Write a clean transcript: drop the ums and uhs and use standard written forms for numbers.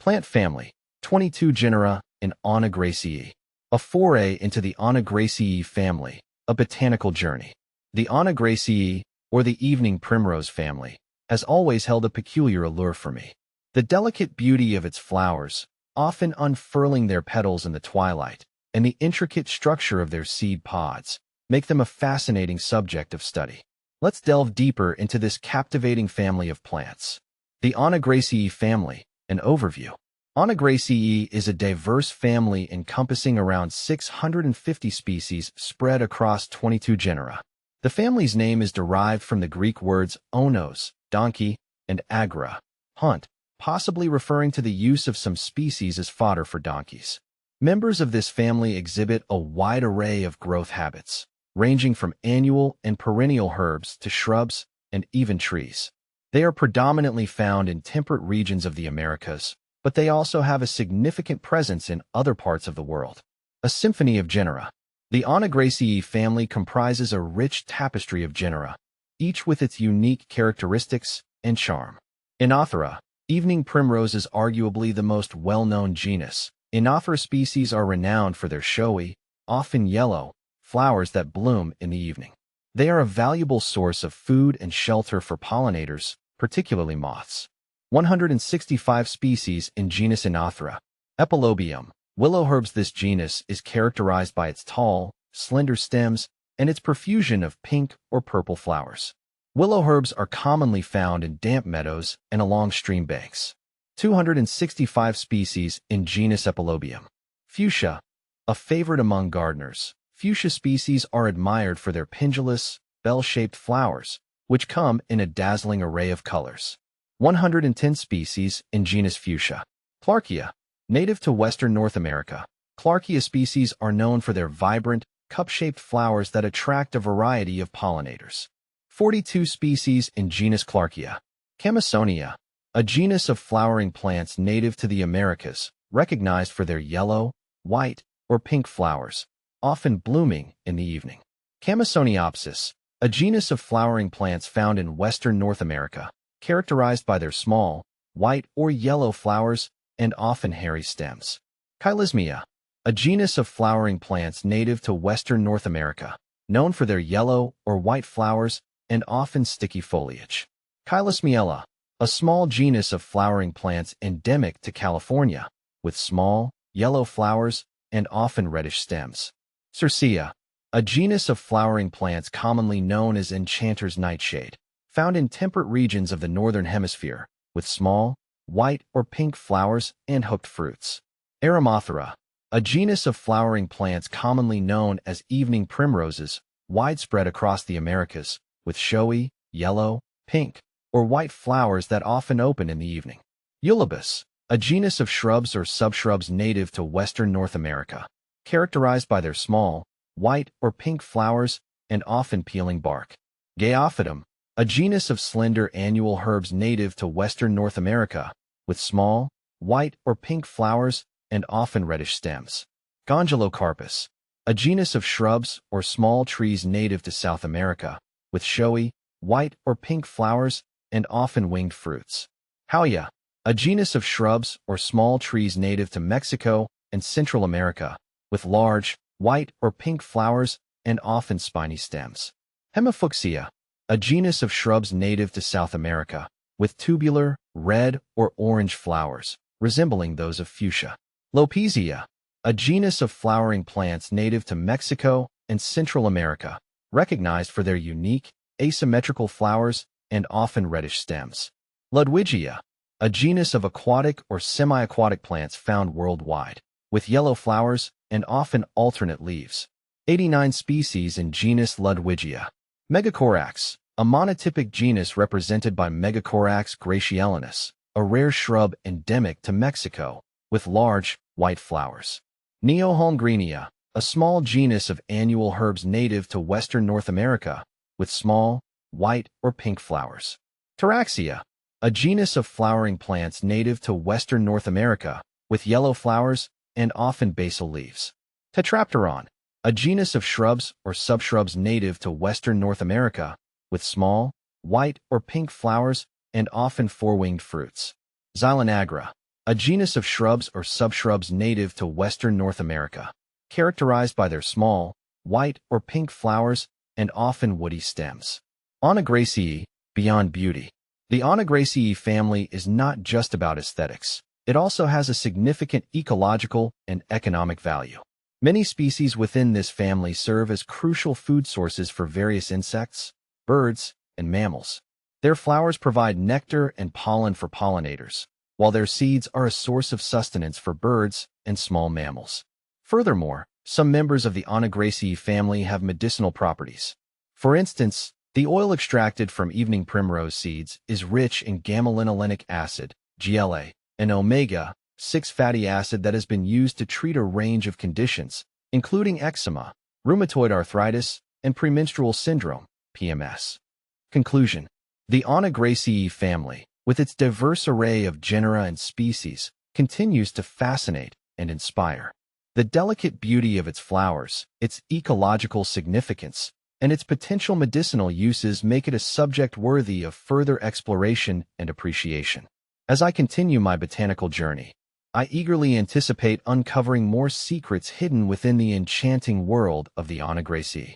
Plant family, 22 genera in Onagraceae. A foray into the Onagraceae family, a botanical journey. The Onagraceae, or the evening primrose family, has always held a peculiar allure for me. The delicate beauty of its flowers, often unfurling their petals in the twilight, and the intricate structure of their seed pods, make them a fascinating subject of study. Let's delve deeper into this captivating family of plants. The Onagraceae family, an overview. Onagraceae is a diverse family encompassing around 650 species spread across 22 genera. The family's name is derived from the Greek words onos, donkey, and agra, hunt, possibly referring to the use of some species as fodder for donkeys. Members of this family exhibit a wide array of growth habits, ranging from annual and perennial herbs to shrubs and even trees. They are predominantly found in temperate regions of the Americas, but they also have a significant presence in other parts of the world. A symphony of genera. The Onagraceae family comprises a rich tapestry of genera, each with its unique characteristics and charm. Onagraceae, evening primrose, is arguably the most well-known genus. Onagraceae species are renowned for their showy, often yellow, flowers that bloom in the evening. They are a valuable source of food and shelter for pollinators, particularly moths. 165 species in genus Onagraceae. Epilobium, willow herbs. This genus is characterized by its tall, slender stems and its profusion of pink or purple flowers. Willow herbs are commonly found in damp meadows and along stream banks. 265 species in genus Epilobium. Fuchsia, a favorite among gardeners. Fuchsia species are admired for their pendulous, bell-shaped flowers, which come in a dazzling array of colors. 110 species in genus Fuchsia. Clarkia, native to western North America. Clarkia species are known for their vibrant, cup-shaped flowers that attract a variety of pollinators. 42 species in genus Clarkia. Camisonia, a genus of flowering plants native to the Americas, recognized for their yellow, white, or pink flowers, often blooming in the evening. Camisoniopsis, a genus of flowering plants found in western North America, characterized by their small, white or yellow flowers and often hairy stems. Chilesmia, a genus of flowering plants native to western North America, known for their yellow or white flowers and often sticky foliage. Chilesmiella, a small genus of flowering plants endemic to California, with small, yellow flowers and often reddish stems. Cercea, a genus of flowering plants commonly known as enchanter's nightshade, found in temperate regions of the northern hemisphere, with small, white or pink flowers and hooked fruits. Aromathera, a genus of flowering plants commonly known as evening primroses, widespread across the Americas, with showy, yellow, pink, or white flowers that often open in the evening. Eulabis, a genus of shrubs or subshrubs native to western North America, characterized by their small, white or pink flowers and often peeling bark. Geophytum, a genus of slender annual herbs native to western North America, with small, white or pink flowers and often reddish stems. Gongelocarpus, a genus of shrubs or small trees native to South America, with showy, white or pink flowers and often winged fruits. Hauya, a genus of shrubs or small trees native to Mexico and Central America, with large, white or pink flowers and often spiny stems. Hemifuchsia, a genus of shrubs native to South America, with tubular, red or orange flowers, resembling those of fuchsia. Lopesia, a genus of flowering plants native to Mexico and Central America, recognized for their unique, asymmetrical flowers and often reddish stems. Ludwigia, a genus of aquatic or semi-aquatic plants found worldwide, with yellow flowers and often alternate leaves. 89 species in genus Ludwigia. Megacorax, a monotypic genus represented by Megacorax gracielinus, a rare shrub endemic to Mexico, with large, white flowers. Neoholmgrenia, a small genus of annual herbs native to western North America, with small, white or pink flowers. Taraxia, a genus of flowering plants native to western North America, with yellow flowers and often basal leaves. Tetrapteron, a genus of shrubs or subshrubs native to western North America, with small, white or pink flowers and often four-winged fruits. Xylonagra, a genus of shrubs or subshrubs native to western North America, characterized by their small, white or pink flowers and often woody stems. Onagraceae, beyond beauty. The Onagraceae family is not just about aesthetics. It also has a significant ecological and economic value. Many species within this family serve as crucial food sources for various insects, birds, and mammals. Their flowers provide nectar and pollen for pollinators, while their seeds are a source of sustenance for birds and small mammals. Furthermore, some members of the Onagraceae family have medicinal properties. For instance, the oil extracted from evening primrose seeds is rich in gamma-linolenic acid, GLA, an omega-6 fatty acid that has been used to treat a range of conditions, including eczema, rheumatoid arthritis, and premenstrual syndrome, PMS. Conclusion. The Onagraceae family, with its diverse array of genera and species, continues to fascinate and inspire. The delicate beauty of its flowers, its ecological significance, and its potential medicinal uses make it a subject worthy of further exploration and appreciation. As I continue my botanical journey, I eagerly anticipate uncovering more secrets hidden within the enchanting world of the Onagraceae.